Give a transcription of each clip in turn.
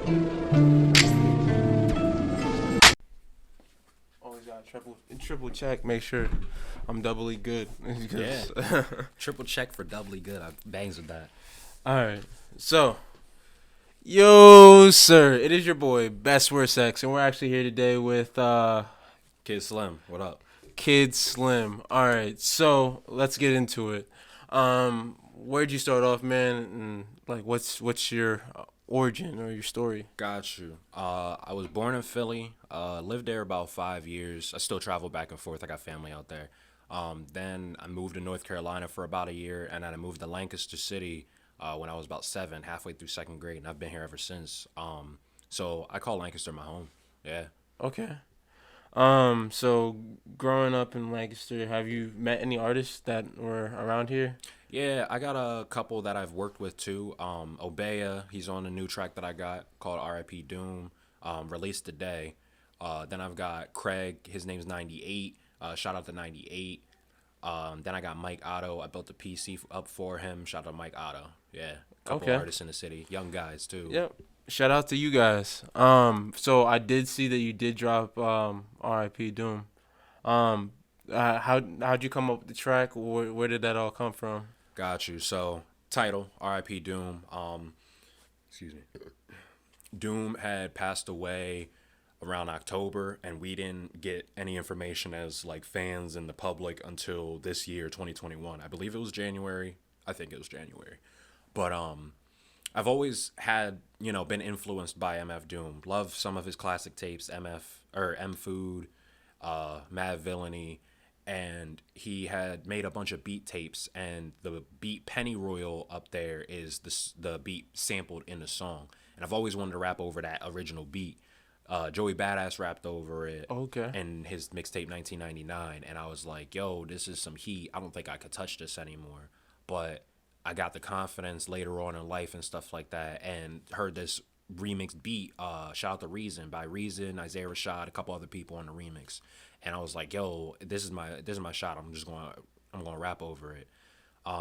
Always got triple check. Make sure I'm doubly good. Yeah. Triple check for doubly good. I bangs with that. All right. So, yo, sir, it is your boy Best Worst X, and we're actually here today with Kid Slimm, what up? Kid Slimm. All right. So let's get into it. Where'd you start off, man? And like, what's your origin or your story? Got you. I was born in Philly. Lived there about 5 years. I still travel back and forth. I got family out there. Then I moved to North Carolina for about a year, and then I moved to Lancaster City when I was about 7, halfway through second grade, and I've been here ever since. So I call Lancaster my home. Yeah. Okay. So growing up in Lancaster, have you met any artists that were around here? Yeah, I got a couple that I've worked with too. Obeya, he's on a new track that I got called R.I.P. Doom, released today. Then I've got Craig, his name's 98. Shout out to 98. Then I got Mike Otto. I built a PC up for him. Shout out to Mike Otto. Yeah, a couple Okay. artists in the city, young guys too. Yep. Shout out to you guys. So I did see that you did drop R.I.P. Doom. Um, how'd you come up with the track? Where did that all come from? Got you. So title R.I.P. Doom. Excuse me. Doom had passed away around October, and we didn't get any information as like fans and the public until this year, 2021. I believe it was January. I think it was January. But I've always had, been influenced by MF Doom. Love some of his classic tapes, M Food, Mad Villainy, and he had made a bunch of beat tapes, and the beat Pennyroyal up there is the beat sampled in the song. And I've always wanted to rap over that original beat. Joey Badass rapped over it Okay. in his mixtape 1999, and I was like, yo, this is some heat. I don't think I could touch this anymore. But I got the confidence later on in life and stuff like that, and heard this remixed beat. Shout out to Reason by Reason, Isaiah Rashad, a couple other people on the remix, and I was like, yo, this is my shot. I'm gonna rap over it.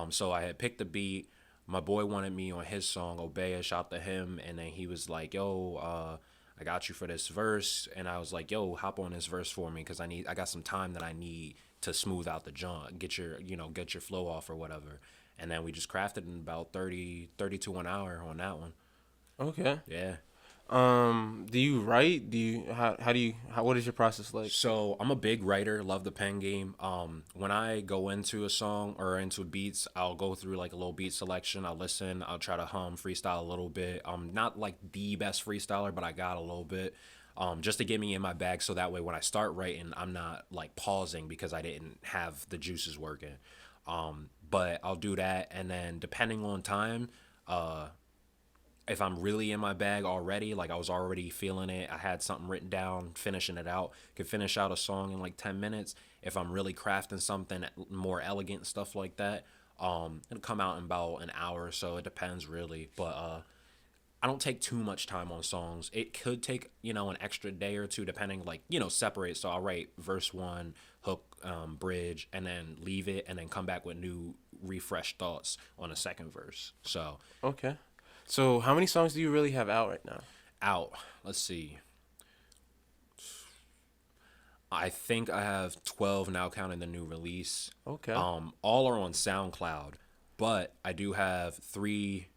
So I had picked the beat. My boy wanted me on his song, Obeya, shout out to him, and then he was like, yo, I got you for this verse, and I was like, yo, hop on this verse for me, because I got some time that I need to smooth out the jaunt, get your flow off or whatever. And then we just crafted in about 30 to an hour on that one. Okay. Yeah. Do you write? What is your process like? So I'm a big writer, love the pen game. When I go into a song or into beats, I'll go through like a little beat selection. I'll listen. I'll try to freestyle a little bit. I'm not like the best freestyler, but I got a little bit. Just to get me in my bag, so that way when I start writing, I'm not like pausing because I didn't have the juices working. But I'll do that, and then depending on time, if I'm really in my bag already, like I was already feeling it, I had something written down, finishing it out, could finish out a song in like 10 minutes. If I'm really crafting something more elegant and stuff like that, it'll come out in about an hour or so. It depends really, but I don't take too much time on songs. It could take, an extra day or two depending, like, separate. So I'll write verse one, hook, bridge, and then leave it, and then come back with new refreshed thoughts on a second verse. So Okay. So how many songs do you really have out right now? out, let's see. I think I have 12 now, counting the new release. Okay. All are on SoundCloud, but I do have three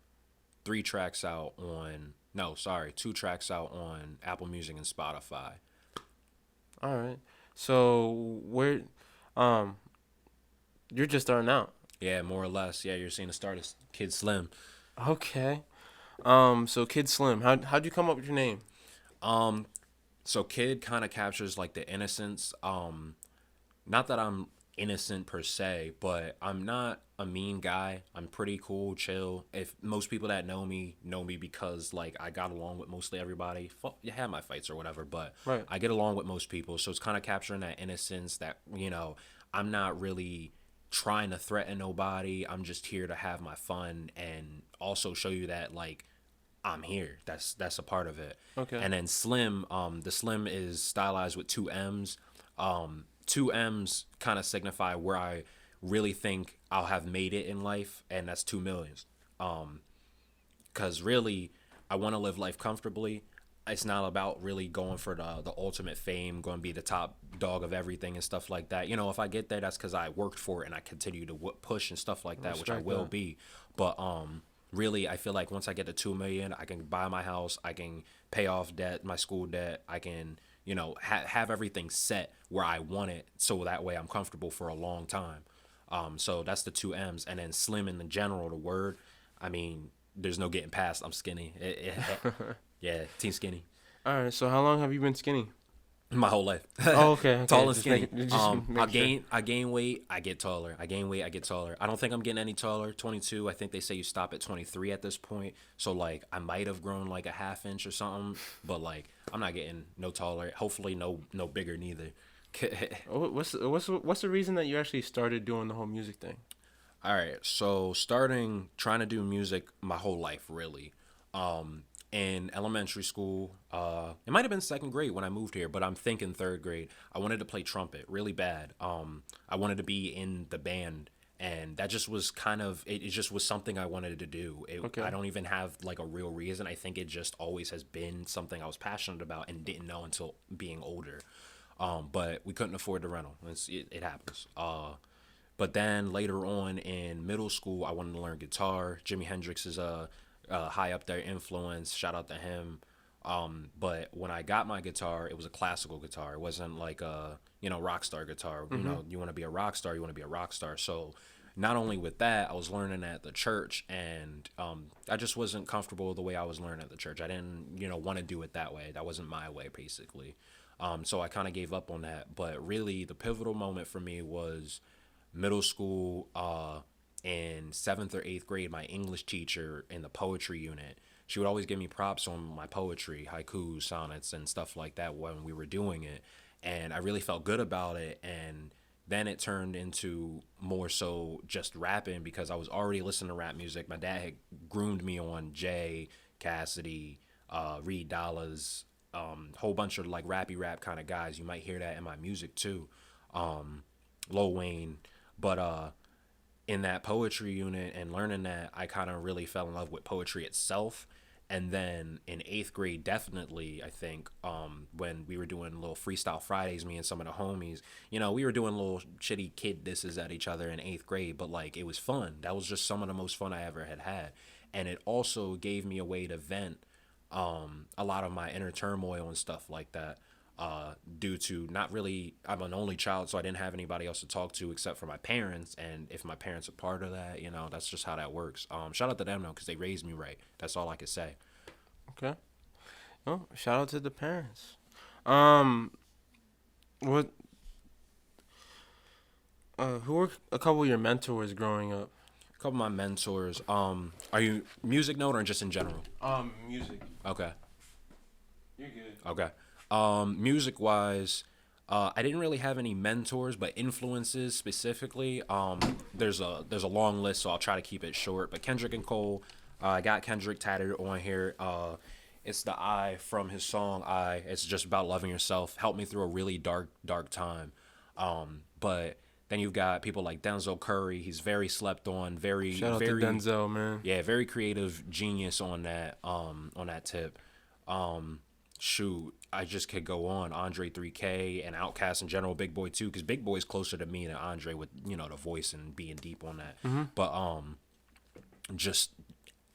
tracks out on, no, sorry, two tracks out on Apple Music and Spotify. All right. So um, you're just starting out. Yeah, more or less. Yeah, you're seeing the start of Kid Slimm. Okay. So Kid Slim, how'd you come up with your name? Um, so Kid kind of captures like the innocence. Not that I'm innocent per se, but I'm not a mean guy. I'm pretty cool, chill. If most people that know me because like I got along with mostly everybody. You have my fights or whatever, but Right. I get along with most people. So it's kind of capturing that innocence that, I'm not really trying to threaten nobody. I'm just here to have my fun and also show you that like I'm here. That's a part of it. Okay. And then Slim, the Slim is stylized with two M's. Two M's kind of signify where I really think I'll have made it in life, and that's 2 million. Because really, I want to live life comfortably. It's not about really going for the ultimate fame, going to be the top dog of everything and stuff like that. You know, if I get there, that's because I worked for it and I continue to push and stuff like that, which I Respect will that. be. But really, I feel like once I get to 2 million, I can buy my house, I can pay off debt, my school debt, I can have everything set where I want it, so that way I'm comfortable for a long time. So that's the two M's, and then slim in the general, the word. I mean, there's no getting past. I'm skinny. Yeah, team skinny. All right. So how long have you been skinny? My whole life. Oh, okay, Tall okay. and Just make skinny. it. Just make sure. I gain weight, I get taller. I gain weight, I get taller. I don't think I'm getting any taller. 22. I think they say you stop at 23 at this point. So like I might have grown like a half inch or something, but like I'm not getting no taller. Hopefully no bigger neither. What's the reason that you actually started doing the whole music thing? All right, so starting trying to do music my whole life really. In elementary school, it might have been second grade when I moved here, but I'm thinking third grade. I wanted to play trumpet really bad. I wanted to be in the band, and that just was kind of it just was something I wanted to do. I Okay. don't even have like a real reason. I think it just always has been something I was passionate about and didn't know until being older. But we couldn't afford the rental. It happens. But then later on in middle school, I wanted to learn guitar. Jimi Hendrix is a high up there influence. Shout out to him. But when I got my guitar, it was a classical guitar. It wasn't like a rock star guitar. You want to be a rock star, you want to be a rock star. So not only with that, I was learning at the church, and I just wasn't comfortable the way I was learning at the church. I didn't want to do it that way. That wasn't my way, basically. So I kind of gave up on that. But really, the pivotal moment for me was middle school, in seventh or eighth grade. My English teacher in the poetry unit, she would always give me props on my poetry, haikus, sonnets, and stuff like that when we were doing it. And I really felt good about it. And then it turned into more so just rapping because I was already listening to rap music. My dad had groomed me on Jay, Cassidy, Reed Dollars, whole bunch of like rappy rap kind of guys. You might hear that in my music too. Lil Wayne. But in that poetry unit and learning that, I kind of really fell in love with poetry itself. And then in eighth grade, definitely, I think, when we were doing little freestyle Fridays, me and some of the homies, we were doing little shitty kid disses at each other in eighth grade, but like it was fun. That was just some of the most fun I ever had. And it also gave me a way to vent a lot of my inner turmoil and stuff like that. Due to not really, I'm an only child, so I didn't have anybody else to talk to except for my parents. And if my parents are part of that, that's just how that works. Shout out to them though, because they raised me right. That's all I could say. Okay. Oh, shout out to the parents. Um, what? Who were a couple of your mentors growing up? A couple of my mentors. Are you music note or just in general? Music. Okay. You're good. Okay. Music wise, I didn't really have any mentors, but influences specifically. There's a long list, so I'll try to keep it short. But Kendrick and Cole, I got Kendrick tatted on here. It's the I from his song I. It's just about loving yourself. Helped me through a really dark time. But then you've got people like Denzel Curry. He's very slept on, Shout out to very Denzel, man. yeah, very creative genius on that tip. Shoot, I just could go on. Andre 3K and Outkast in general, Big Boy too, because Big Boy's closer to me than Andre with the voice and being deep on that. But just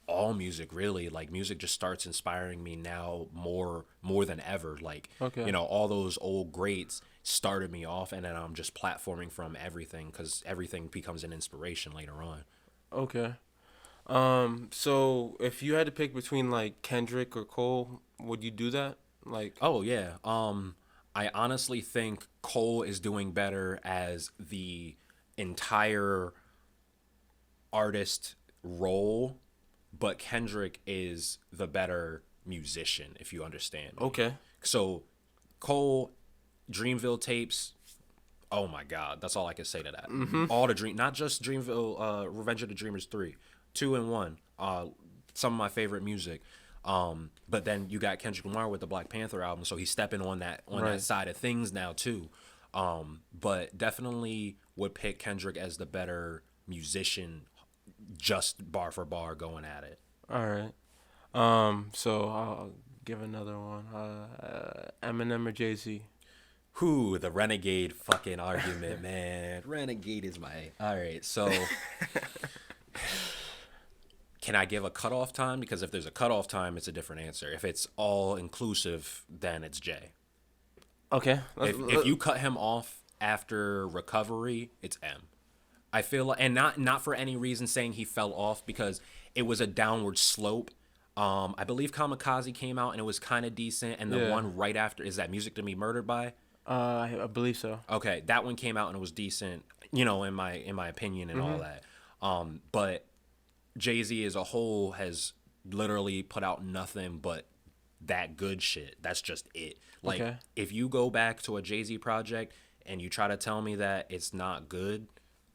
all music really, like music just starts inspiring me now more than ever. Like Okay. all those old greats started me off, and then I'm just platforming from everything because everything becomes an inspiration later on. Okay. So if you had to pick between like Kendrick or Cole, would you do that? Like, Oh yeah. I honestly think Cole is doing better as the entire artist role, but Kendrick is the better musician, if you understand me. okay. So Cole, Dreamville tapes. Oh my God, that's all I can say to that. All the dream, not just Dreamville, Revenge of the Dreamers 3, 2 and 1. Some of my favorite music. But then you got Kendrick Lamar with the Black Panther album, so he's stepping on that Right. side of things now too. But definitely would pick Kendrick as the better musician, just bar for bar going at it. All right. So I'll give another one. Eminem or JayZ? Who the renegade fucking argument, man. Renegade is my all right. So can I give a cutoff time? Because if there's a cutoff time, it's a different answer. If it's all inclusive, then it's Jay. Okay. If you cut him off after recovery, it's M. I feel like, and not for any reason saying he fell off, because it was a downward slope. I believe Kamikaze came out and it was kind of decent, and the Yeah. one right after is that Music to Be Murdered by. I believe so. Okay, that one came out and it was decent, in my opinion and all that. But JayZ as a whole has literally put out nothing but that good shit. That's just it. Like, Okay. if you go back to a JayZ project and you try to tell me that it's not good,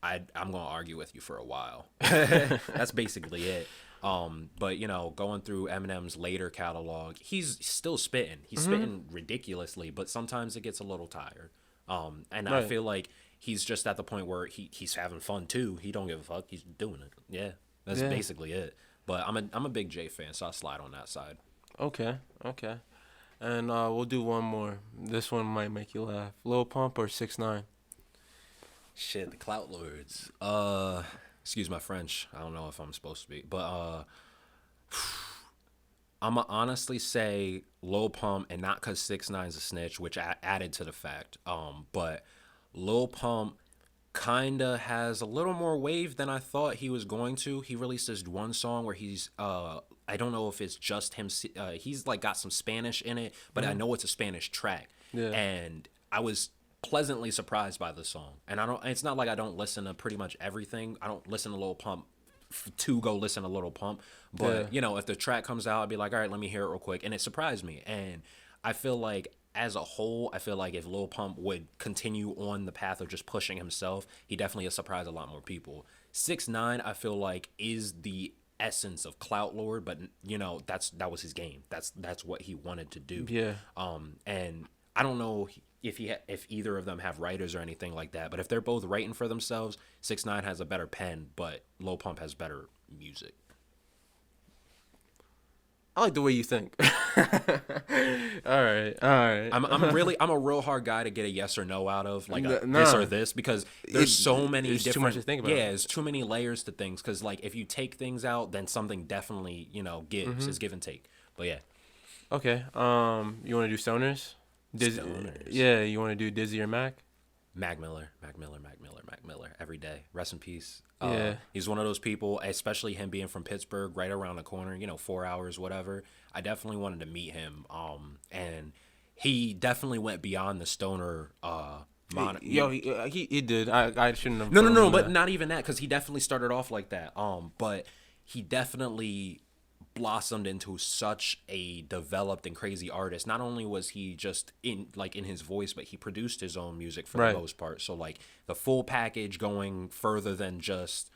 I'm gonna argue with you for a while. That's basically it. But going through Eminem's later catalog, he's still spitting. He's spitting ridiculously, but sometimes it gets a little tired. And I Right. feel like he's just at the point where he's having fun too. He don't give a fuck. He's doing it. Yeah, that's Yeah. basically it. But I'm a big Jay fan, so I slide on that side. Okay. Okay. And we'll do one more. This one might make you laugh. Lil Pump or 6ix9ine? Shit, the clout lords. Excuse my French. I don't know if I'm supposed to be, but I'ma honestly say Lil Pump, and not cause 6ix9ine's a snitch, which I added to the fact. But Lil Pump kinda has a little more wave than I thought he was going to. He released this one song where he's I don't know if it's just him. He's like got some Spanish in it, but I know it's a Spanish track. Yeah. And I was pleasantly surprised by the song. And I don't. It's not like I don't listen to pretty much everything. I don't listen to Lil Pump to go listen to Lil Pump. But if the track comes out, I'd be like, all right, let me hear it real quick. And it surprised me. And I feel like as a whole, I feel like if Lil Pump would continue on the path of just pushing himself, he definitely has surprised a lot more people. 6ix9ine, I feel like, is the essence of Clout Lord, but that was his game. That's what he wanted to do. Yeah. And I don't know if either of them have writers or anything like that, but if they're both writing for themselves, 6ix9ine has a better pen, but Lil Pump has better music. I like the way you think. All right. All right. I'm a real hard guy to get a yes or no out of, like this or this, because there's so many it's different. too much to think about. Yeah, there's too many layers to things. Because like if you take things out, then something definitely gives. It's give and take. But yeah. Okay. You want to do Stoners? Stoners. Yeah. You want to do Dizzy or Mac? Mac Miller every day. Rest in peace. Yeah. He's one of those people, especially him being from Pittsburgh, right around the corner, 4 hours, whatever. I definitely wanted to meet him. And he definitely went beyond the stoner. He did. I shouldn't have. No, but not even that, because he definitely started off like that. But he definitely blossomed into such a developed and crazy artist. Not only was he just in his voice, but he produced his own music for the most part. So like the full package, going further than just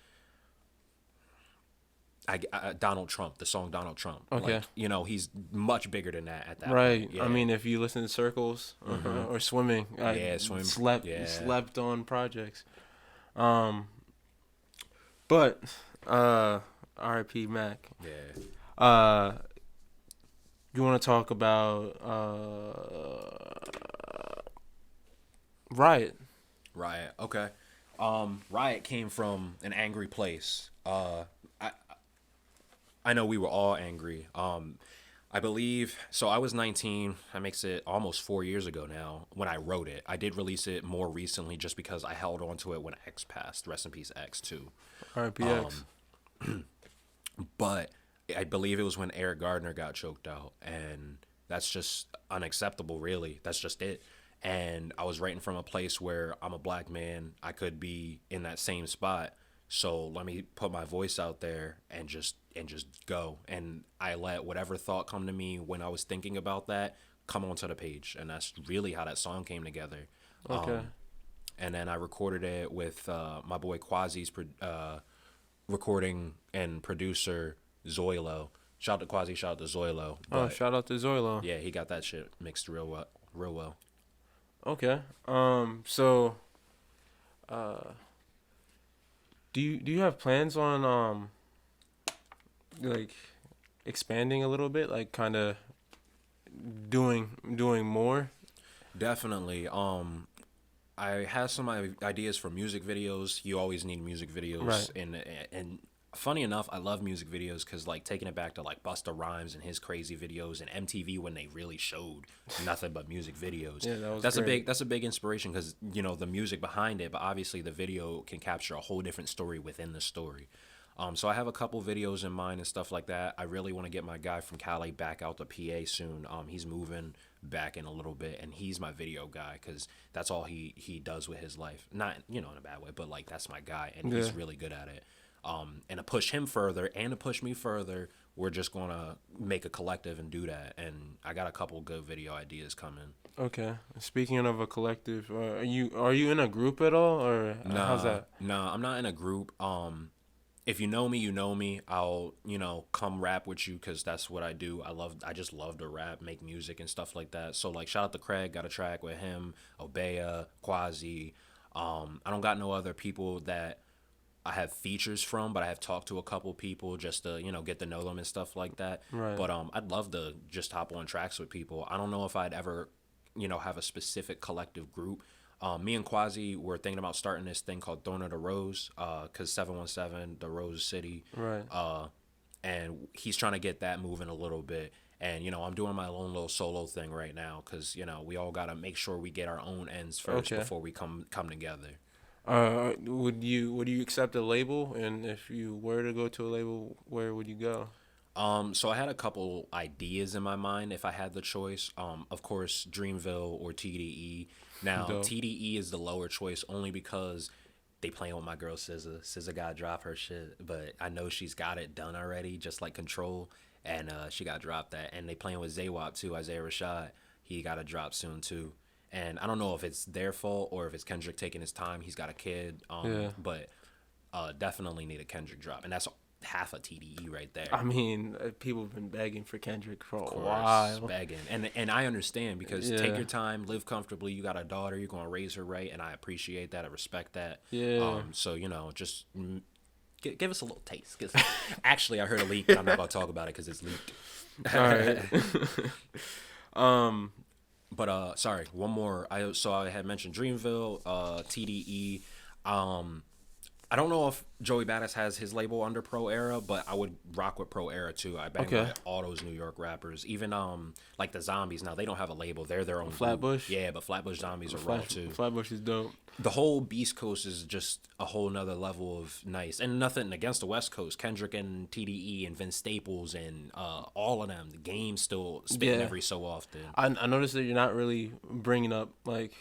Donald Trump, the song Donald Trump. Okay. Like, he's much bigger than that at that Right. point. Yeah. I mean, if you listen to Circles or Swimming, Swimming. Slept on projects. But R.I.P. Mac. Yeah. You want to talk about Riot? Riot. Okay. Riot came from an angry place. I know we were all angry. I believe so. I was 19. That makes it almost 4 years ago now when I wrote it. I did release it more recently just because I held on to it when X passed. Rest in peace, X too. R.I.P. X. But I believe it was when Eric Gardner got choked out, and that's just unacceptable, really. That's just it. And I was writing from a place where I'm a black man. I could be in that same spot. So let me put my voice out there and just go. And I let whatever thought come to me when I was thinking about that come onto the page. And that's really how that song came together. Okay. And then I recorded it with my boy Quasi's recording and producer Zoilo. Shout out to Quasi, shout out to Zoilo. Shout out to Zoilo. Yeah, he got that shit mixed real well. Okay. So, do you have plans on like expanding a little bit, like kind of doing more? Definitely. I have some ideas for music videos. You always need music Right. videos, and funny enough, I love music videos because like taking it back to like Busta Rhymes and his crazy videos and MTV when they really showed nothing but music videos. Yeah, that was That's a great. big inspiration because you know the music behind it, but obviously the video can capture a whole different story within the story. So I have a couple videos in mind and stuff like that. I really want to get my guy from Cali back out to PA soon. He's moving back in a little bit, and he's my video guy because that's all he does with his life. Not in a bad way, but like that's my guy, and Yeah. he's really good at it. And to push him further and to push me further, we're just gonna make a collective and do that. And I got a couple good video ideas coming. Okay. Speaking of a collective, are you in a group at all, or how's Nah, that? nah, I'm not in a group. If you know me, you know me. I'll come rap with you because that's what I do. I just love to rap, make music and stuff like that. So like shout out to Craig, got a track with him, Obea, Quasi. I don't got no other people that I have features from, but I have talked to a couple people just to get to know them and stuff like that. Right. But I'd love to just hop on tracks with people. I don't know if I'd ever have a specific collective group. Me and Quasi were thinking about starting this thing called Throne of the Rose, because 717, the Rose City, Right. and he's trying to get that moving a little bit. And I'm doing my own little solo thing right now because we all gotta make sure we get our own ends first Okay. before we come together. Would you accept a label? And if you were to go to a label, where would you go? So I had a couple ideas in my mind if I had the choice. Of course, Dreamville or TDE. Now, Dope. TDE is the lower choice only because they playing with my girl SZA. SZA got to drop her shit, but I know she's got it done already, just like Control, and she got to drop that. And they playing with Zaywap too, Isaiah Rashad. He got to drop soon too. And I don't know if it's their fault or if it's Kendrick taking his time. He's got a kid, Yeah. but definitely need a Kendrick drop, and that's half a TDE right there. I mean, people have been begging for Kendrick for a Course, while. begging, and I understand because take Yeah. your time, live comfortably. You got a daughter, you're gonna raise her right, and I appreciate that. I respect that. Yeah. So just give us a little taste. 'Cause actually, I heard a leak, but I'm not about to talk about it because it's leaked. All right. um. But sorry, one more. I had mentioned Dreamville, TDE. I don't know if Joey Badass has his label under Pro Era, but I would rock with Pro Era too. I bang Okay. with all those New York rappers, even like the Zombies. Now they don't have a label; they're their own group. Flatbush. Yeah, but Flatbush Zombies are raw too. Flatbush is dope. The whole Beast Coast is just a whole nother level of nice, and nothing against the West Coast. Kendrick and TDE and Vince Staples and all of them. The game still spitting Yeah. every so often. I noticed that you're not really bringing up like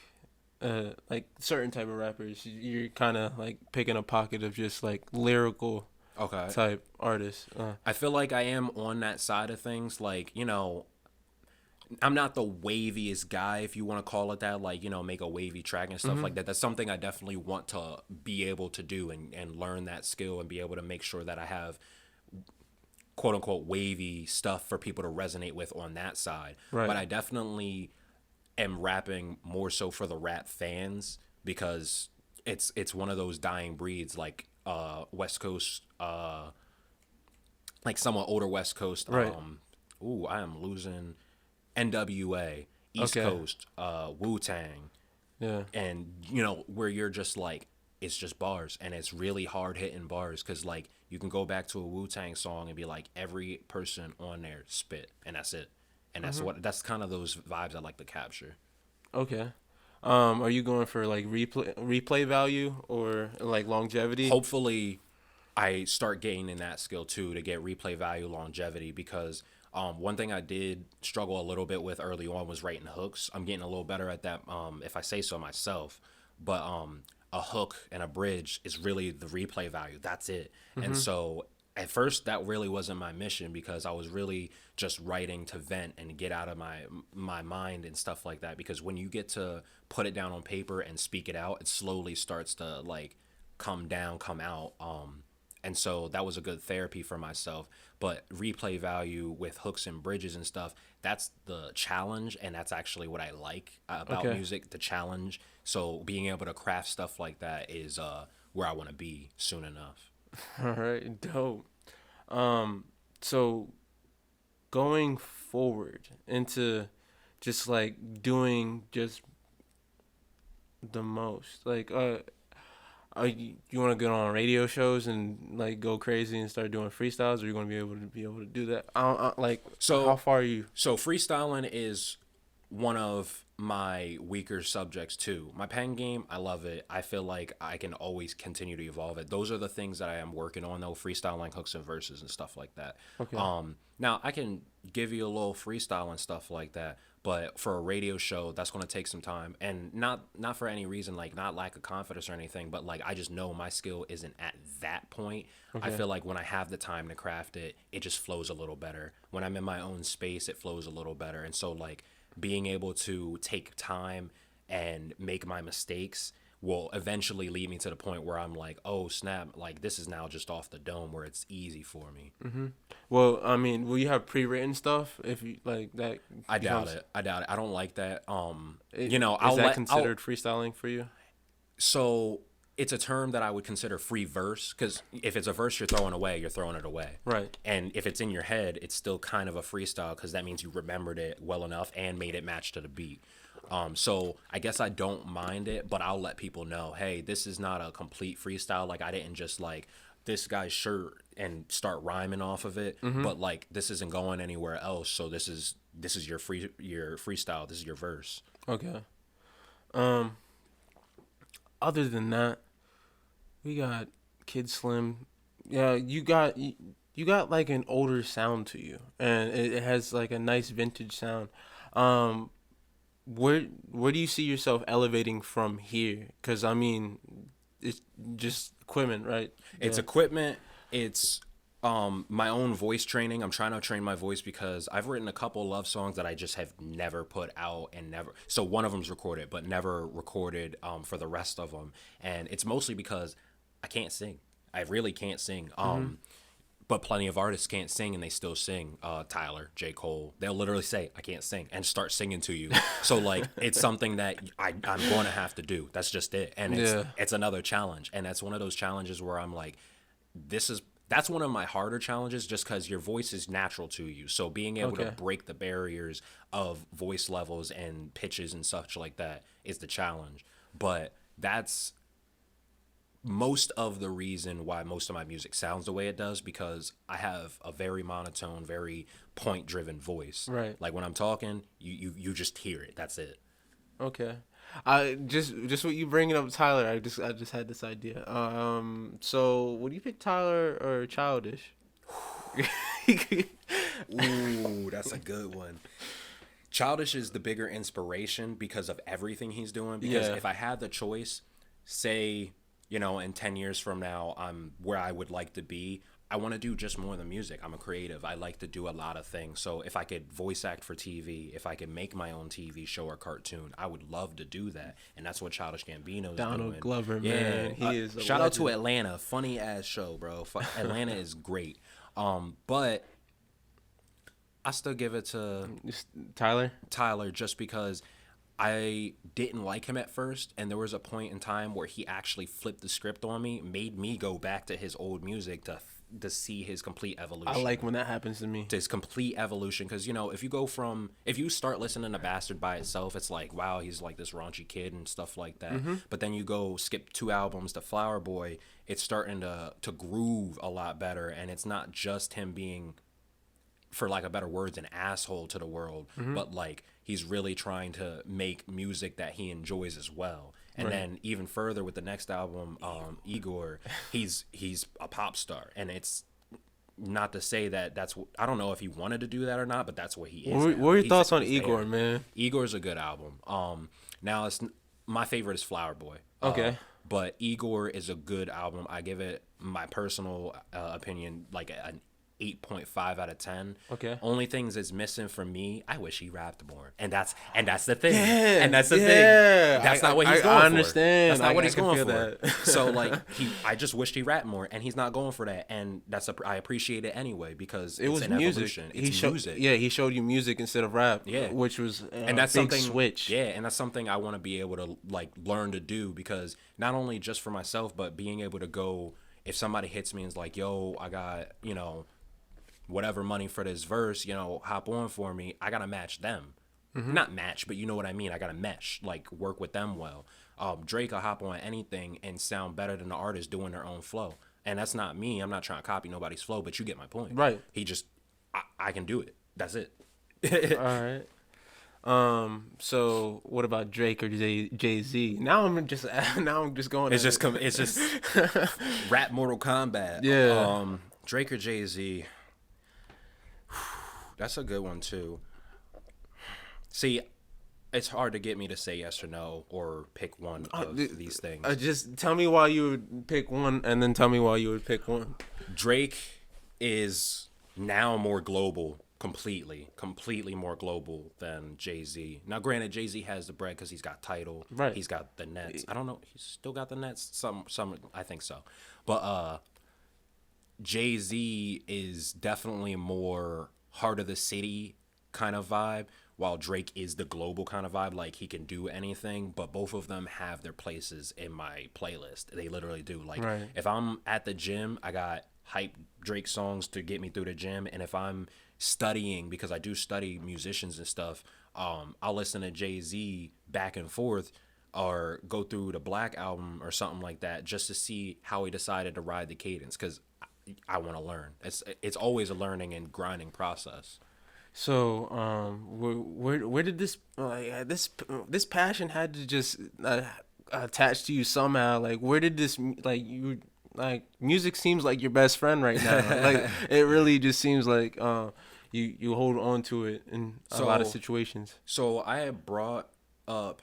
certain type of rappers. You're kind of like picking a pocket of just like lyrical Okay. type artists. I feel like I am on that side of things. Like, I'm not the waviest guy, if you want to call it that, like, make a wavy track and stuff like that. That's something I definitely want to be able to do and learn that skill and be able to make sure that I have quote unquote wavy stuff for people to resonate with on that side. Right. But I definitely am rapping more so for the rap fans because it's one of those dying breeds like West Coast like somewhat older West Coast. Right. Ooh, I am losing NWA, East Okay. Coast, Wu Tang, Yeah. and where you're just like it's just bars and it's really hard hitting bars because like you can go back to a Wu Tang song and be like every person on there spit and that's it, and that's kind of those vibes I like to capture. Okay. Are you going for like replay value or like longevity? Hopefully I start gaining that skill too to get replay value longevity because one thing I did struggle a little bit with early on was writing hooks. I'm getting a little better at that if I say so myself, but a hook and a bridge is really the replay value. That's it. And so at first that really wasn't my mission because I was really just writing to vent and get out of my mind and stuff like that because when you get to put it down on paper and speak it out, it slowly starts to like come down, come out. And so that was a good therapy for myself. But replay value with hooks and bridges and stuff, that's the challenge. And that's actually what I like about Okay. music, the challenge. So being able to craft stuff like that is where I want to be soon enough. All right. Dope. So going forward into just like doing just the most, like you want to get on radio shows and like go crazy and start doing freestyles, or you going to be able to do that? Like, how So far are you? so freestyling is one of my weaker subjects too. My pen game, I love it. I feel like I can always continue to evolve it. Those are the things that I am working on though, freestyling hooks and verses and stuff like that. Okay. Now I can give you a little freestyle and stuff like that, but for a radio show, that's going to take some time, and not for any reason, like not lack of confidence or anything, but like I just know my skill isn't at that point. I Okay. feel like when I have the time to craft it, it just flows a little better. When I'm in my own space, it flows a little better, and so like being able to take time and make my mistakes will eventually lead me to the point where I'm like, oh snap, like this is now just off the dome where it's easy for me. Well, I mean, will you have pre-written stuff if you like that? I doubt becomes, it. I doubt it. I don't like that. It, You know, is that I'll considered freestyling for you? so it's a term that I would consider free verse, because if it's a verse you're throwing away, you're throwing it away. Right. And if it's in your head, it's still kind of a freestyle because that means you remembered it well enough and made it match to the beat. So I guess I don't mind it, but I'll let people know, hey, this is not a complete freestyle. Like I didn't just like this guy's shirt and start rhyming off of it, but like this isn't going anywhere else. So this is your freestyle. This is your verse. Okay. Um. Other than that, we got Kid Slim. Yeah, you got like an older sound to you, and it has like a nice vintage sound. Um, where do you see yourself elevating from here? Because I mean, it's just equipment, right? It's Yeah. equipment. It's my own voice training. I'm trying to train my voice because I've written a couple love songs that I just have never put out and never. So one of them's recorded, but never recorded for the rest of them. And it's mostly because I can't sing. I really can't sing. But plenty of artists can't sing and they still sing. Tyler, J. Cole, they'll literally say, I can't sing and start singing to you. So like it's something that I'm going to have to do. That's just it. And Yeah. it's another challenge. And that's one of those challenges where I'm like, that's one of my harder challenges just because your voice is natural to you. So being able to Okay. break the barriers of voice levels and pitches and such like that is the challenge. But that's most of the reason why most of my music sounds the way it does, because I have a very monotone, very point driven voice. Right. Like when I'm talking, you just hear it. That's it. Okay. I just what you bringing up Tyler. I just had this idea. So would you pick Tyler or Childish? Ooh, that's a good one. Childish is the bigger inspiration because of everything he's doing. Because Yeah. if I had the choice, say, in 10 years from now, I'm where I would like to be. I want to do just more than music. I'm a creative. I like to do a lot of things. So if I could voice act for TV, if I could make my own TV show or cartoon, I would love to do that. And that's what Childish Gambino's Donald doing. Glover, man, he is a Shout out to legend. Atlanta. Funny ass show, bro. Atlanta is great. But I still give it to Just Tyler. Tyler just because I didn't like him at first, and there was a point in time where he actually flipped the script on me, made me go back to his old music to see his complete evolution. I like when that happens to me. To his complete evolution, because if you start listening to Bastard by itself, it's like, wow, he's like this raunchy kid and stuff like that. But then you go skip 2 albums to Flower Boy, it's starting to groove a lot better, and it's not just him being, for lack of better words, an asshole to the world, but like he's really trying to make music that he enjoys as well. And Right. then even further with the next album, Igor, he's a pop star, and it's not to say that I don't know if he wanted to do that or not, but that's what he is. What now. are your He's- thoughts on he's Igor, there. man? Igor's a good album. Now my favorite is Flower Boy. Okay. But Igor is a good album. I give it my personal opinion, like an 8.5 out of 10. Okay. Only things it's missing for me, I wish he rapped more. And that's the thing. Yeah, And that's the yeah. thing. That's not what he's going for. I understand. That's not what I he's can going feel for. that. So like I just wished he rapped more, and he's not going for that. And I appreciate it anyway because It it's was an music. evolution. It's He showed, music. yeah, he showed you music instead of rap. Yeah. which was And that's a big something switch. Yeah, and that's something I want to be able to like learn to do, because not only just for myself, but being able to go, if somebody hits me and is like, yo, I got, whatever money for this verse, hop on for me. I gotta match them. Not match, but you know what I mean. I gotta mesh, like work with them well. Drake will hop on anything and sound better than the artist doing their own flow, and that's not me. I'm not trying to copy nobody's flow, but you get my point. Right. He just, I can do it. That's it. All right. So what about Drake or Jay Z? Now I'm just going. It's just rap Mortal Kombat. Yeah. Drake or JayZ. That's a good one too. See, it's hard to get me to say yes or no or pick one of these things. Just tell me why you would pick one, and then tell me why you would pick one. Drake is now more global, completely more global than JayZ. Now, granted, JayZ has the bread because he's got title, Right. He's got the nets. I don't know, he's still got the nets. Some, I think so. But JayZ is definitely more heart of the city kind of vibe, while Drake is the global kind of vibe. Like, he can do anything, but both of them have their places in my playlist. They literally do. Like, Right. if I'm at the gym, I got hype Drake songs to get me through the gym, and if I'm studying, because I do study musicians and stuff, I'll listen to JayZ back and forth, or go through the Black album or something like that, just to see how he decided to ride the cadence, because I want to learn. It's always a learning and grinding process. So, where did this passion had to just attach to you somehow? Like, where did this music seems like your best friend right now. Like, it really just seems like you hold on to it in a lot of situations. So I had brought up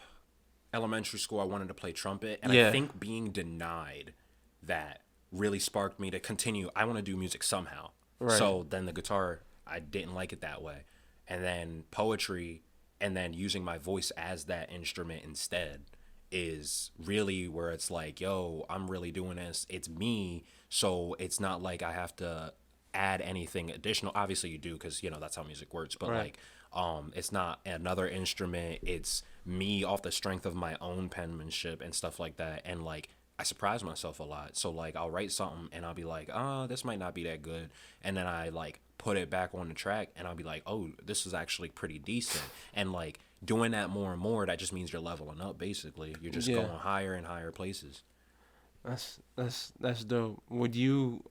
elementary school. I wanted to play trumpet, and Yeah. I think being denied that really sparked me to continue. I want to do music somehow. Right. So then the guitar, I didn't like it that way. And then poetry, and then using my voice as that instrument instead is really where it's like, yo, I'm really doing this. It's me. So it's not like I have to add anything additional. Obviously you do, because, that's how music works. But Right. it's not another instrument. It's me off the strength of my own penmanship and stuff like that. And like, I surprise myself a lot. So like, I'll write something and I'll be like, this might not be that good. And then I like put it back on the track and I'll be like, oh, this is actually pretty decent. And like, doing that more and more, that just means you're leveling up. Basically, you're just going higher and higher places. That's dope. Would you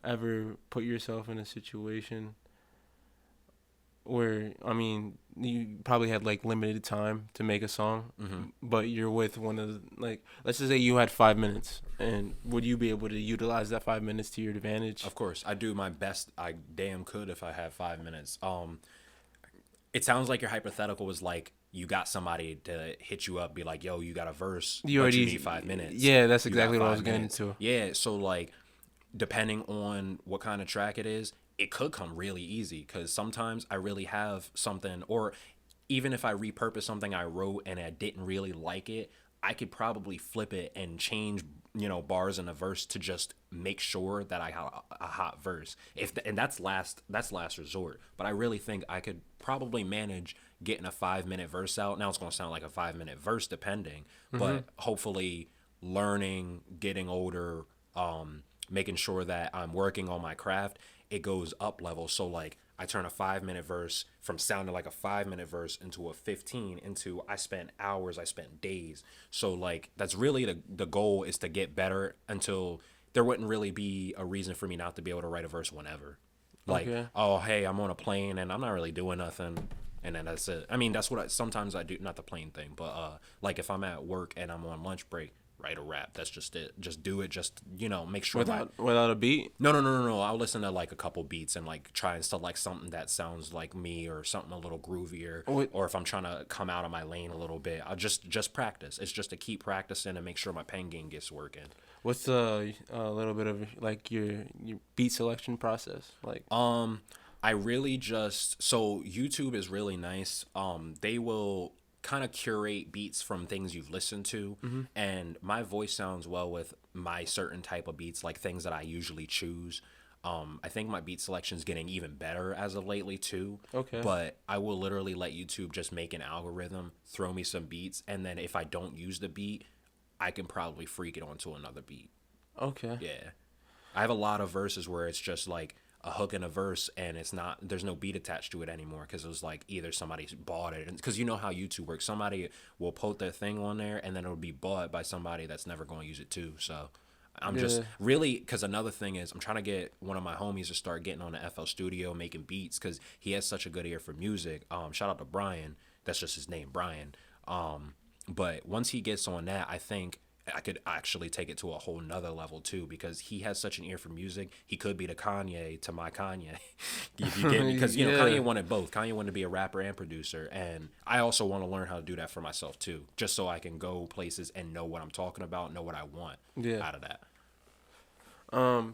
ever put yourself in a situation where, I mean, you probably had like limited time to make a song, but you're with one of the, like, let's just say you had 5 minutes, and would you be able to utilize that 5 minutes to your advantage? Of course, I do my best. I damn could if I had 5 minutes. It sounds like your hypothetical was like, you got somebody to hit you up, be like, yo, you got a verse, You but already you need 5 minutes. Yeah, that's You got exactly what I was 5 getting minutes. to. Yeah, so like, depending on what kind of track it is, it could come really easy, because sometimes I really have something, or even if I repurpose something I wrote and I didn't really like it, I could probably flip it and change, bars in a verse to just make sure that I have a hot verse. And that's last resort. But I really think I could probably manage getting a 5 minute verse out. Now it's going to sound like a 5 minute verse, depending, but hopefully learning, getting older, making sure that I'm working on my craft, it goes up level. So like, I turn a 5 minute verse from sounding like a 5 minute verse into a 15, into I spent hours, I spent days. So like, that's really the goal, is to get better until there wouldn't really be a reason for me not to be able to write a verse whenever. Like, Okay. oh, hey, I'm on a plane and I'm not really doing nothing. And then that's it. I mean, that's what sometimes I do, not the plane thing, but like if I'm at work and I'm on lunch break, write a rap. That's just it. Just do it. Just, make sure Without a beat. No. I'll listen to like a couple beats and like try and select something that sounds like me, or something a little groovier. Or if I'm trying to come out of my lane a little bit, I'll just practice. It's just to keep practicing and make sure my pen game gets working. What's a little bit of like your beat selection process like? I really so YouTube is really nice. They will kind of curate beats from things you've listened to, and my voice sounds well with my certain type of beats, like things that I usually choose. I think my beat selection is getting even better as of lately too. Okay. But I will literally let YouTube just make an algorithm, throw me some beats, and then if I don't use the beat, I can probably freak it onto another beat. Okay. Yeah. I have a lot of verses where it's just like a hook and a verse, and there's no beat attached to it anymore, because it was like either somebody bought it, because you know how YouTube works. Somebody will put their thing on there, and then it'll be bought by somebody that's never going to use it too. So I'm just really, because another thing is I'm trying to get one of my homies to start getting on the FL Studio making beats, because he has such a good ear for music. Shout out to Brian. That's just his name, Brian. But once he gets on that, I think I could actually take it to a whole nother level too, because he has such an ear for music. He could be the Kanye to my Kanye. You get me? Because, you know, Kanye wanted both. Kanye wanted to be a rapper and producer. And I also want to learn how to do that for myself too, just so I can go places and know what I'm talking about, know what I want out of that.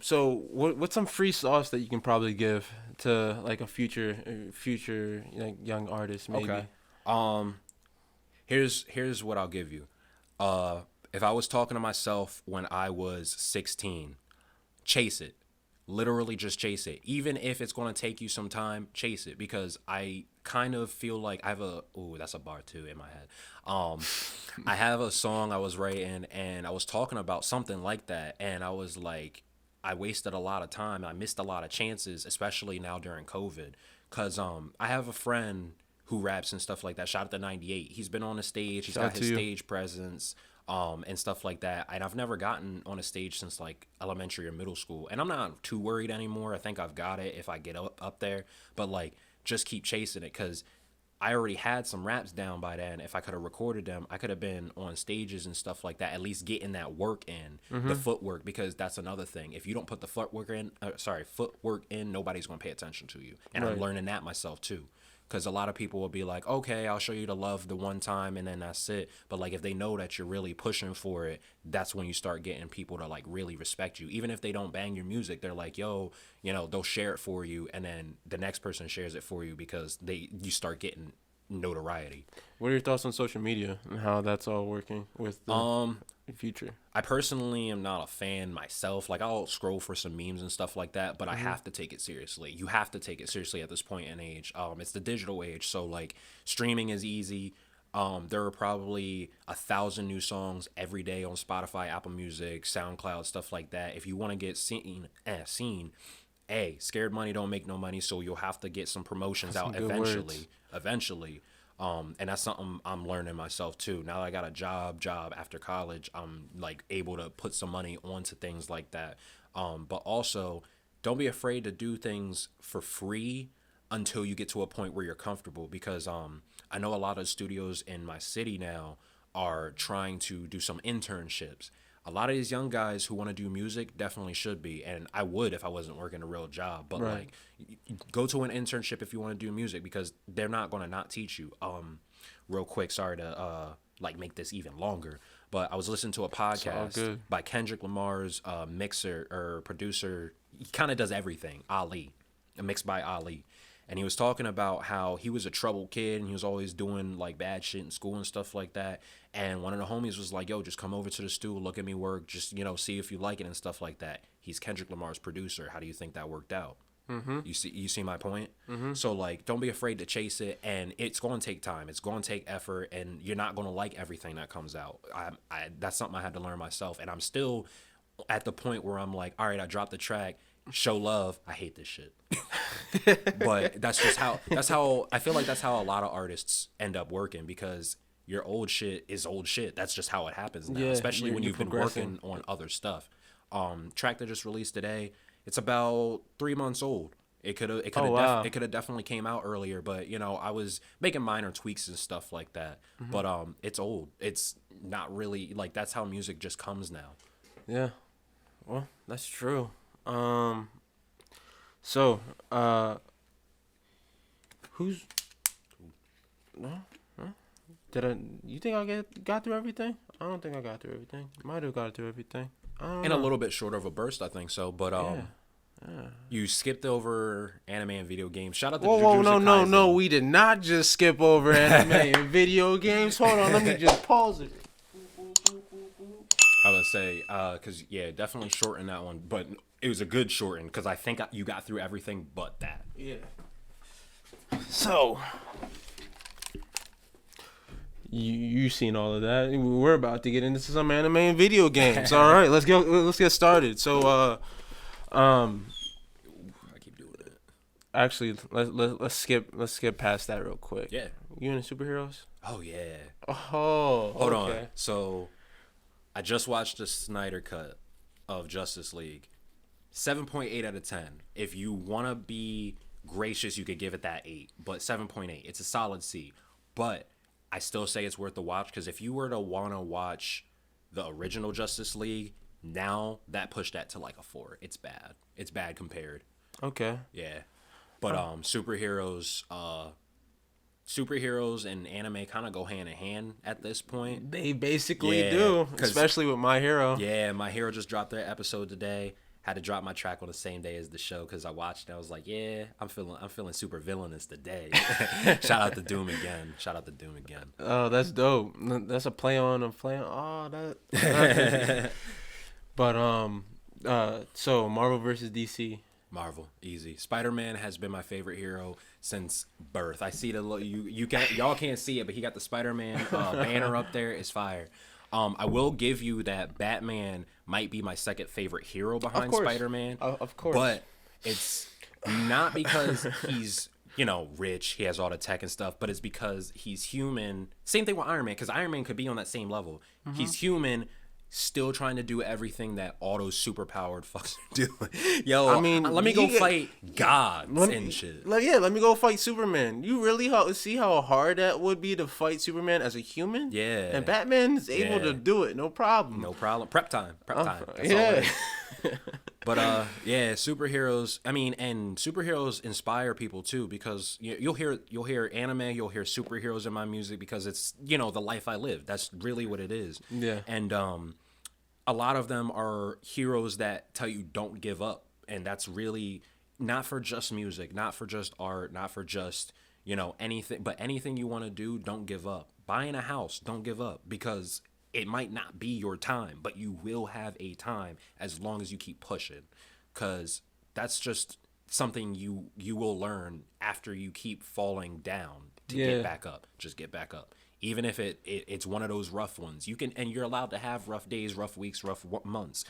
So what's some free sauce that you can probably give to like a future like young artist maybe? Okay. Here's what I'll give you. If I was talking to myself when I was 16, chase it. Literally just chase it. Even if it's going to take you some time, chase it, because I kind of feel like I have that's a bar too in my head. I have a song I was writing, and I was talking about something like that, and I was like, I wasted a lot of time. I missed a lot of chances, especially now during COVID, because I have a friend who raps and stuff like that. Shout out to 98. He's been on the stage. He's got his stage presence. And stuff like that. And I've never gotten on a stage since like elementary or middle school. And I'm not too worried anymore. I think I've got it if I get up there. But like, just keep chasing it, because I already had some raps down by then. If I could have recorded them, I could have been on stages and stuff like that, at least getting that work in, the footwork, because that's another thing. If you don't put the footwork in, nobody's going to pay attention to you. And I'm learning that myself too. Because a lot of people will be like, okay, I'll show you the love the one time and then that's it. But like, if they know that you're really pushing for it, that's when you start getting people to like really respect you. Even if they don't bang your music, they're like, yo, you know, they'll share it for you, and then the next person shares it for you, because you start getting notoriety. What are your thoughts on social media and how that's all working with the future? I personally am not a fan myself. Like, I'll scroll for some memes and stuff like that, but I have to take it seriously. You have to take it seriously at this point in age. It's the digital age, so like streaming is easy. There are probably 1,000 new songs every day on Spotify, Apple Music, SoundCloud, stuff like that. If you want to get seen, scared money don't make no money, so you'll have to get some promotions out eventually. And that's something I'm learning myself too. Now that I got a job after college, I'm like able to put some money onto things like that. But also, don't be afraid to do things for free until you get to a point where you're comfortable, because I know a lot of studios in my city now are trying to do some internships. A lot of these young guys who want to do music definitely should be, and I would if I wasn't working a real job. But like, go to an internship if you want to do music, because they're not going to not teach you. Real quick, sorry to like make this even longer, but I was listening to a podcast by Kendrick Lamar's mixer or producer. He kind of does everything. Mixed by Ali. And he was talking about how he was a troubled kid and he was always doing like bad shit in school and stuff like that. And one of the homies was like, yo, just come over to the studio, look at me work, just, you know, see if you like it and stuff like that. He's Kendrick Lamar's producer. How do you think that worked out? You see my point? So like, don't be afraid to chase it, and it's going to take time. It's going to take effort, and you're not going to like everything that comes out. That's something I had to learn myself, and I'm still at the point where I'm like, all right, I dropped the track. Show love. I hate this shit. But that's how I feel like that's how a lot of artists end up working, because your old shit is old shit. That's just how it happens now, especially when you've been working on other stuff. Track that just released today, it's about 3 months old. It could have definitely came out earlier, but you know, I was making minor tweaks and stuff like that. But it's old. It's not really like, that's how music just comes now. Yeah. Well, that's true. Who's no? Huh? You think I got through everything? I don't think I got through everything. Might have got through everything. In a little bit short of a burst, I think so. But you skipped over anime and video games. Shout out to Jujutsu Kaisen. No, we did not just skip over anime and video games. Hold on, let me just pause it. I would say, because definitely shorten that one, but it was a good shorten, because I think you got through everything but that. Yeah. So, you seen all of that? We're about to get into some anime and video games. All right, let's get started. So, I keep doing Actually, let's skip past that real quick. Yeah. You into superheroes? Oh yeah. Oh, Hold on. okay. So I just watched the Snyder cut of Justice League. 7.8 out of 10. If you want to be gracious, you could give it that 8, but 7.8. It's a solid C. But I still say it's worth the watch because if you were to want to watch the original Justice League, now that pushed that to like a 4. It's bad. It's bad compared. Okay. Yeah. But superheroes and anime kind of go hand in hand at this point. They basically Yeah, do, 'cause- especially with My Hero. Yeah, My Hero just dropped their episode today. Had to drop my track on the same day as the show because I watched it. I was like, yeah, I'm feeling super villainous today. Shout out to Doom again. Shout out to Doom again. Oh, that's dope. That's a play on. Oh, that. But so Marvel versus DC. Marvel, easy. Spider-Man has been my favorite hero since birth. I see y'all can't see it, but he got the Spider-Man banner up there. It's fire. I will give you that Batman might be my second favorite hero behind Spider-Man. Of course. But it's not because he's, rich, he has all the tech and stuff, but it's because he's human. Same thing with Iron Man, because Iron Man could be on that same level. Mm-hmm. He's human, still trying to do everything that all those superpowered fucks are doing. Yo, I mean, let me go fight gods and shit. Let me go fight Superman. You really see how hard that would be to fight Superman as a human? Yeah. And Batman is able to do it, no problem. No problem. Prep time. That's all it is. But superheroes. I mean, and superheroes inspire people too because you'll hear anime, you'll hear superheroes in my music because it's the life I live. That's really what it is. Yeah. And a lot of them are heroes that tell you don't give up, and that's really not for just music, not for just art, not for just anything, but anything you want to do, don't give up. Buying a house, don't give up because it might not be your time, but you will have a time as long as you keep pushing, because that's just something you will learn after you keep falling down to get back up. Just get back up. Even if it's one of those rough ones, you're allowed to have rough days, rough weeks, rough months.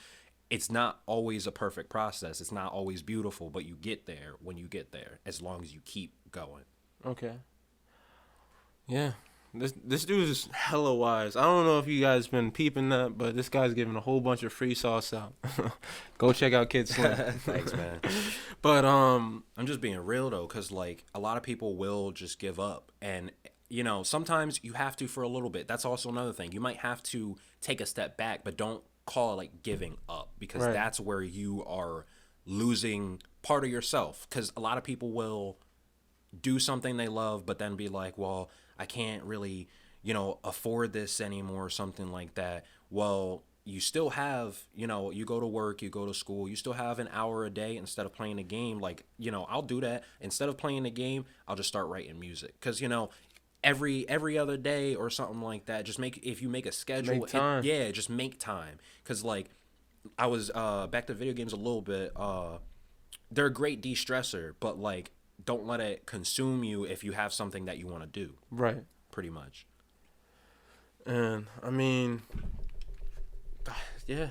It's not always a perfect process. It's not always beautiful, but you get there when you get there, as long as you keep going. Okay. Yeah. This dude is hella wise. I don't know if you guys been peeping that, but this guy's giving a whole bunch of free sauce out. Go check out Kid Slimm. Thanks, man. But I'm just being real though, because like a lot of people will just give up, and sometimes you have to for a little bit. That's also another thing. You might have to take a step back, but don't call it like giving up, because that's where you are losing part of yourself. Because a lot of people will do something they love, but then be like, well, I can't really, afford this anymore or something like that. Well, you still have, you go to work, you go to school, you still have an hour a day instead of playing a game. Like, I'll do that. Instead of playing a game, I'll just start writing music. Because, every other day or something like that, if you make a schedule, make time. Just make time. Because like I was back to video games a little bit. They're a great de-stressor, but like don't let it consume you if you have something that you want to do. Right. Pretty much. And I mean, yeah,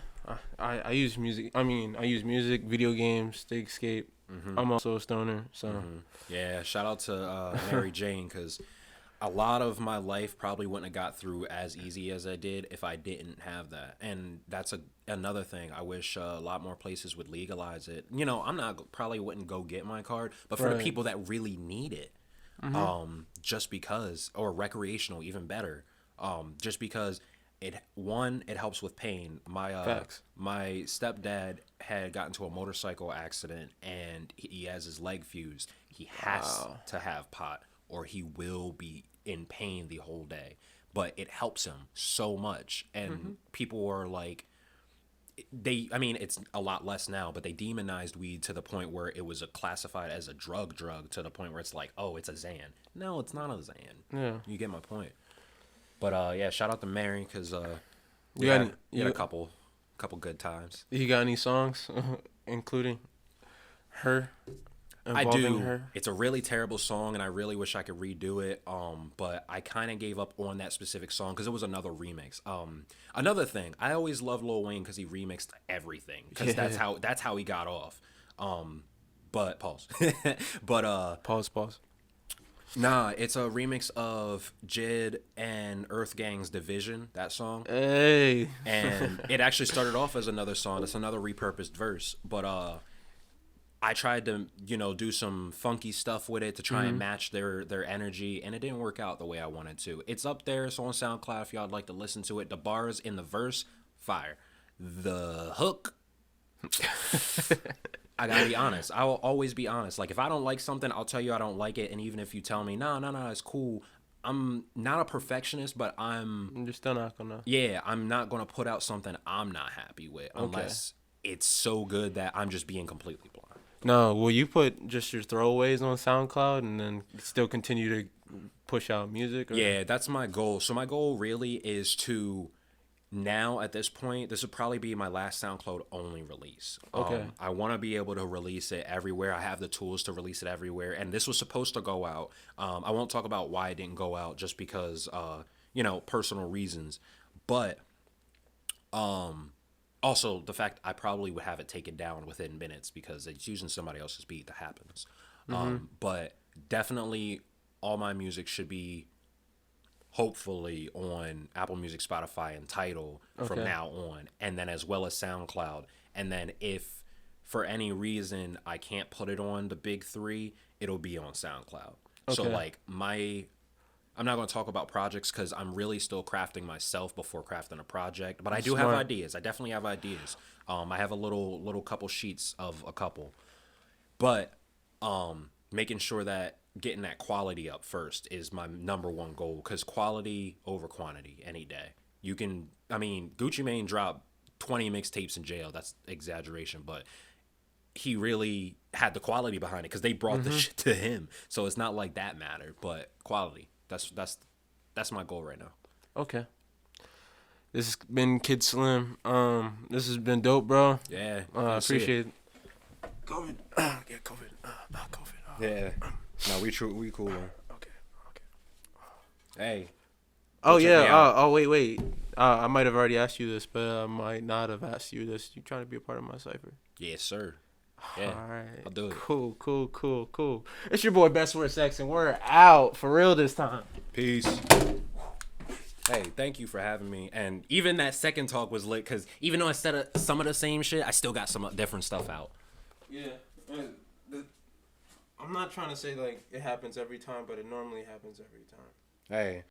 I use music. I use music, video games to escape. Mm-hmm. I'm also a stoner, so yeah. Shout out to Mary Jane, because a lot of my life probably wouldn't have got through as easy as I did if I didn't have that. And that's another thing. I wish a lot more places would legalize it. Probably wouldn't go get my card, but for the people that really need it, just because, or recreational, even better, just because it helps with pain. My stepdad had gotten into a motorcycle accident and he has his leg fused. He has to have pot, or he will be in pain the whole day. But it helps him so much. And people are like, it's a lot less now, but they demonized weed to the point where it was classified as a drug to the point where it's like, oh, it's a Xan. No, it's not a Xan. Yeah. You get my point. But shout out to Mary, because we had a couple good times. You got any songs including her? I do. Her? It's a really terrible song, and I really wish I could redo it. But I kind of gave up on that specific song because it was another remix. Another thing, I always loved Lil Wayne because he remixed everything, because that's how he got off. but pause. But Pause. nah, it's a remix of Jid and Earth Gang's Division, that song. Hey. And it actually started off as another song. It's another repurposed verse, but I tried to, do some funky stuff with it to try and match their energy, and it didn't work out the way I wanted to. It's up there, it's on SoundCloud if y'all would like to listen to it. The bars in the verse, fire. The hook, I gotta be honest. I will always be honest. Like, if I don't like something, I'll tell you I don't like it, and even if you tell me, no, it's cool. I'm not a perfectionist, but You're still not gonna. yeah, I'm not gonna put out something I'm not happy with unless it's so good that I'm just being completely blind. No, will you put just your throwaways on SoundCloud and then still continue to push out music? Or? Yeah, that's my goal. So my goal really is to now at this point, this would probably be my last SoundCloud only release. Okay. I want to be able to release it everywhere. I have the tools to release it everywhere, and this was supposed to go out. I won't talk about why it didn't go out, just because personal reasons, but also the fact I probably would have it taken down within minutes because it's using somebody else's beat. That happens. But definitely all my music should be hopefully on Apple Music, Spotify, and Tidal from now on, and then as well as SoundCloud. And then if for any reason I can't put it on the big three, it'll be on SoundCloud. So like I'm not going to talk about projects because I'm really still crafting myself before crafting a project. But I do have ideas. I definitely have ideas. I have a little couple sheets of a couple. But making sure that getting that quality up first is my number one goal, because quality over quantity any day. Gucci Mane dropped 20 mixtapes in jail. That's exaggeration, but he really had the quality behind it because they brought the shit to him. So it's not like that mattered, but quality. That's my goal right now. Okay. This has been Kid Slimm. This has been dope, bro. Yeah. Appreciate it. COVID. Yeah, COVID. COVID. Yeah. No, we cool. Man. Okay. Hey. Oh yeah. Wait. I might have already asked you this, but I might not have asked you this. You trying to be a part of my cipher? Yes, sir. Yeah. All right. I'll do it. Cool. It's your boy Best Word Sex, and we're out for real this time. Peace. Hey, thank you for having me. And even that second talk was lit because even though I said some of the same shit, I still got some different stuff out. Yeah. I'm not trying to say like it happens every time, but it normally happens every time. Hey.